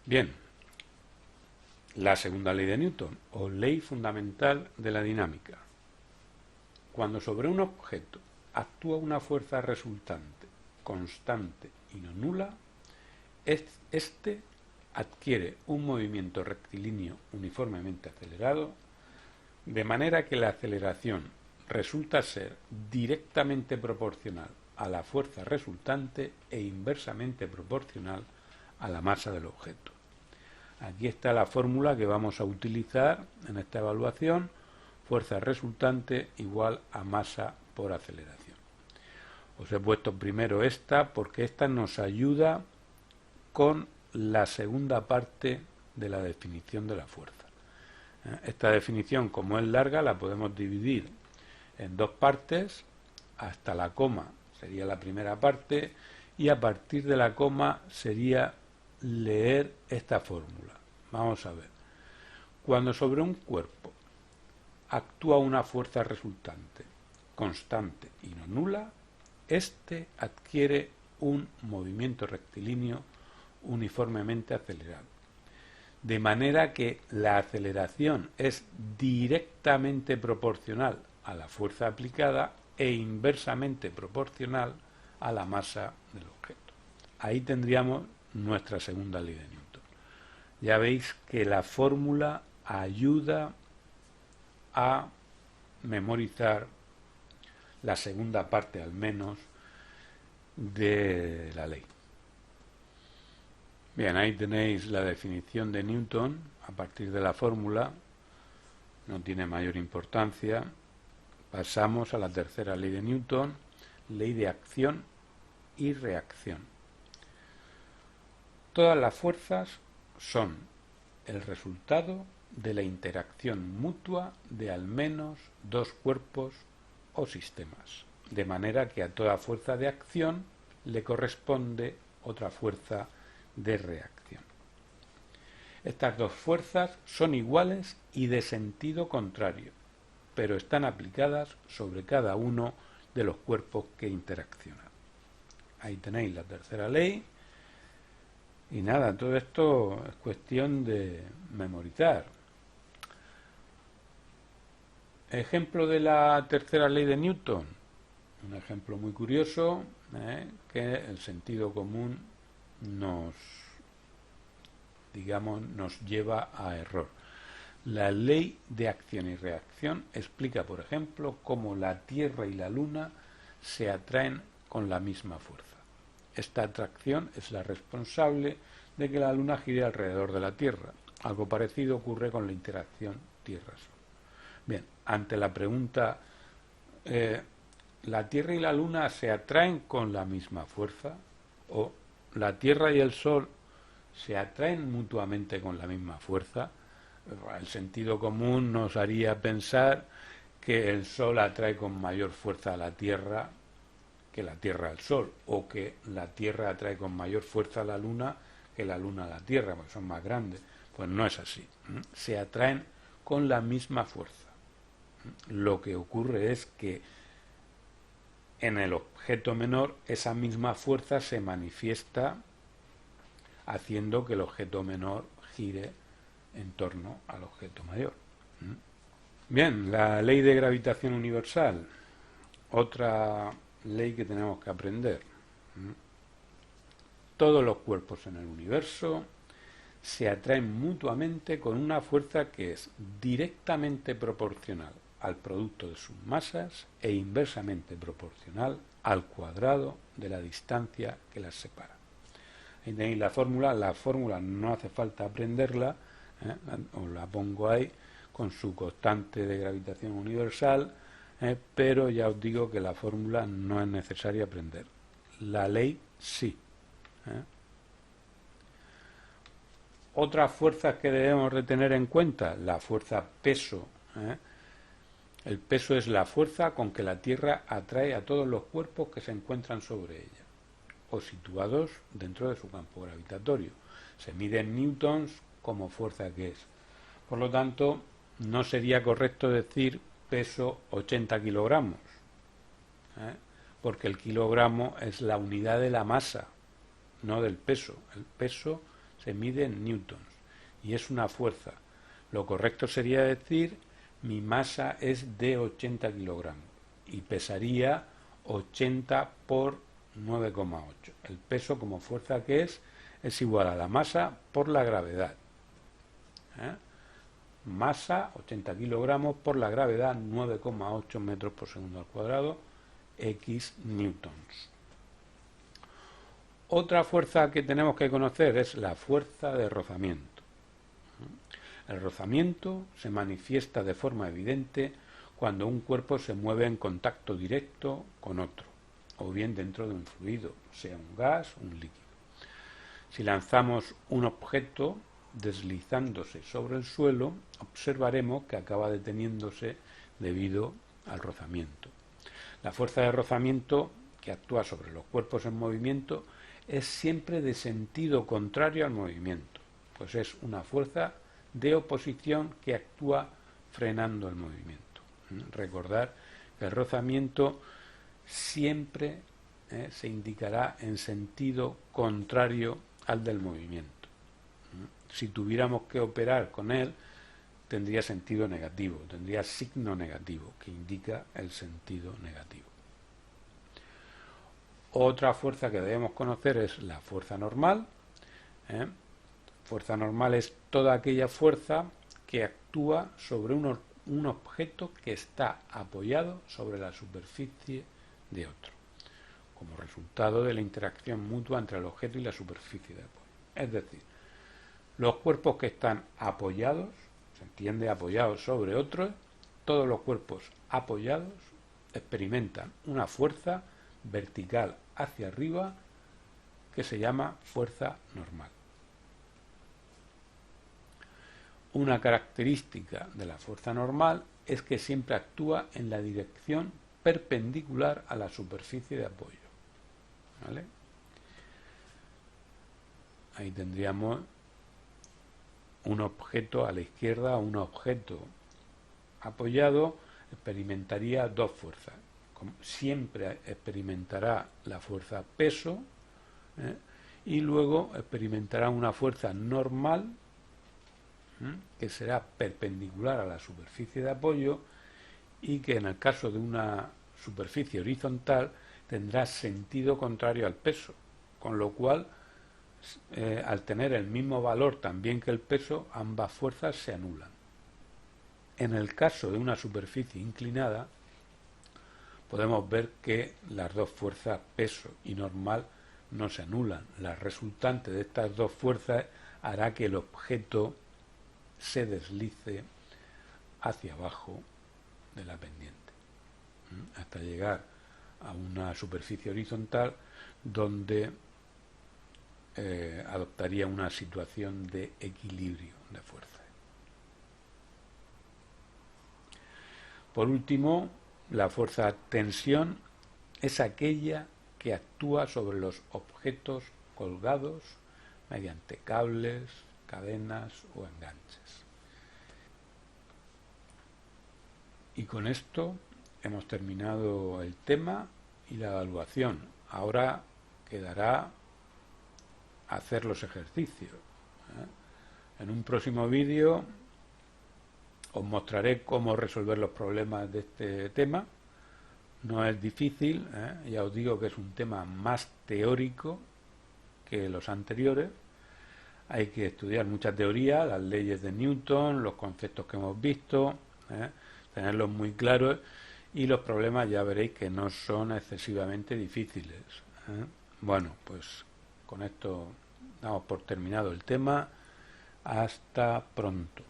Bien, la segunda ley de Newton, o ley fundamental de la dinámica. Cuando sobre un objeto actúa una fuerza resultante, constante y no nula, este adquiere un movimiento rectilíneo uniformemente acelerado, de manera que la aceleración resulta ser directamente proporcional a la fuerza resultante e inversamente proporcional a la masa del objeto. Aquí está la fórmula que vamos a utilizar en esta evaluación: fuerza resultante igual a masa por aceleración. Os he puesto primero esta porque esta nos ayuda con la segunda parte de la definición de la fuerza. Esta definición, como es larga, la podemos dividir en dos partes. Hasta la coma sería la primera parte, y a partir de la coma sería leer esta fórmula. Vamos a ver. Cuando sobre un cuerpo actúa una fuerza resultante, constante y no nula, este adquiere un movimiento rectilíneo uniformemente acelerado, de manera que la aceleración es directamente proporcional a la fuerza aplicada e inversamente proporcional a la masa del objeto. Ahí tendríamos nuestra segunda ley de Newton. Ya veis que la fórmula ayuda a memorizar la segunda parte, al menos, de la ley. Bien, ahí tenéis la definición de Newton a partir de la fórmula. No tiene mayor importancia. Pasamos a la tercera ley de Newton, ley de acción y reacción. Todas las fuerzas son el resultado de la interacción mutua de al menos dos cuerpos o sistemas, de manera que a toda fuerza de acción le corresponde otra fuerza de reacción. Estas dos fuerzas son iguales y de sentido contrario, pero están aplicadas sobre cada uno de los cuerpos que interaccionan. Ahí tenéis la tercera ley. Y nada, todo esto es cuestión de memorizar. Ejemplo de la tercera ley de Newton. Un ejemplo muy curioso, que el sentido común nos lleva a error. La ley de acción y reacción explica, por ejemplo, cómo la Tierra y la Luna se atraen con la misma fuerza. Esta atracción es la responsable de que la Luna gire alrededor de la Tierra. Algo parecido ocurre con la interacción Tierra-Sol. Bien, ante la pregunta, ¿la Tierra y la Luna se atraen con la misma fuerza? ¿O la Tierra y el Sol se atraen mutuamente con la misma fuerza? El sentido común nos haría pensar que el Sol atrae con mayor fuerza a la Tierra que la Tierra al Sol, o que la Tierra atrae con mayor fuerza a la Luna que la Luna a la Tierra, porque son más grandes. Pues no es así. Se atraen con la misma fuerza. Lo que ocurre es que en el objeto menor esa misma fuerza se manifiesta haciendo que el objeto menor gire en torno al objeto mayor. Bien, la ley de gravitación universal, otra ley que tenemos que aprender. Todos los cuerpos en el universo se atraen mutuamente con una fuerza que es directamente proporcional al producto de sus masas e inversamente proporcional al cuadrado de la distancia que las separa. Ahí tenéis la fórmula no hace falta aprenderla, os la pongo ahí con su constante de gravitación universal, pero ya os digo que la fórmula no es necesaria aprender. La ley sí. Otras fuerzas que debemos de tener en cuenta, la fuerza peso. El peso es la fuerza con que la Tierra atrae a todos los cuerpos que se encuentran sobre ella o situados dentro de su campo gravitatorio. Se mide en newtons como fuerza que es. Por lo tanto, no sería correcto decir peso 80 kilogramos, porque el kilogramo es la unidad de la masa, no del peso. El peso se mide en newtons y es una fuerza. Lo correcto sería decir mi masa es de 80 kilogramos y pesaría 80 por 9,8. El peso como fuerza que es igual a la masa por la gravedad. Masa 80 kilogramos por la gravedad 9,8 metros por segundo al cuadrado, x newtons. Otra fuerza que tenemos que conocer es la fuerza de rozamiento. El rozamiento se manifiesta de forma evidente cuando un cuerpo se mueve en contacto directo con otro, o bien dentro de un fluido, sea un gas o un líquido. Si lanzamos un objeto deslizándose sobre el suelo, observaremos que acaba deteniéndose debido al rozamiento. La fuerza de rozamiento que actúa sobre los cuerpos en movimiento es siempre de sentido contrario al movimiento, pues es una fuerza de oposición que actúa frenando el movimiento. Recordar que el rozamiento siempre se indicará en sentido contrario al del movimiento. Si tuviéramos que operar con él, tendría sentido negativo, tendría signo negativo, que indica el sentido negativo. Otra fuerza que debemos conocer es la fuerza normal. Fuerza normal es toda aquella fuerza que actúa sobre un objeto que está apoyado sobre la superficie de otro, como resultado de la interacción mutua entre el objeto y la superficie de apoyo. Es decir, los cuerpos que están apoyados, se entiende apoyados sobre otros, todos los cuerpos apoyados experimentan una fuerza vertical hacia arriba que se llama fuerza normal. Una característica de la fuerza normal es que siempre actúa en la dirección perpendicular a la superficie de apoyo. ¿Vale? Ahí tendríamos un objeto a la izquierda, un objeto apoyado, experimentaría dos fuerzas. Siempre experimentará la fuerza peso y luego experimentará una fuerza normal que será perpendicular a la superficie de apoyo y que en el caso de una superficie horizontal tendrá sentido contrario al peso, con lo cual al tener el mismo valor también que el peso, ambas fuerzas se anulan. En el caso de una superficie inclinada, podemos ver que las dos fuerzas peso y normal no se anulan. La resultante de estas dos fuerzas hará que el objeto se deslice hacia abajo de la pendiente, hasta llegar a una superficie horizontal donde adoptaría una situación de equilibrio de fuerza. Por último, la fuerza tensión es aquella que actúa sobre los objetos colgados mediante cables, cadenas o enganches. Y con esto hemos terminado el tema y la evaluación. Ahora quedará hacer los ejercicios. En un próximo vídeo os mostraré cómo resolver los problemas de este tema. No es difícil, ya os digo que es un tema más teórico que los anteriores. Hay que estudiar mucha teoría, las leyes de Newton, los conceptos que hemos visto, tenerlos muy claros, y los problemas ya veréis que no son excesivamente difíciles. Bueno, pues con esto damos por terminado el tema. Hasta pronto.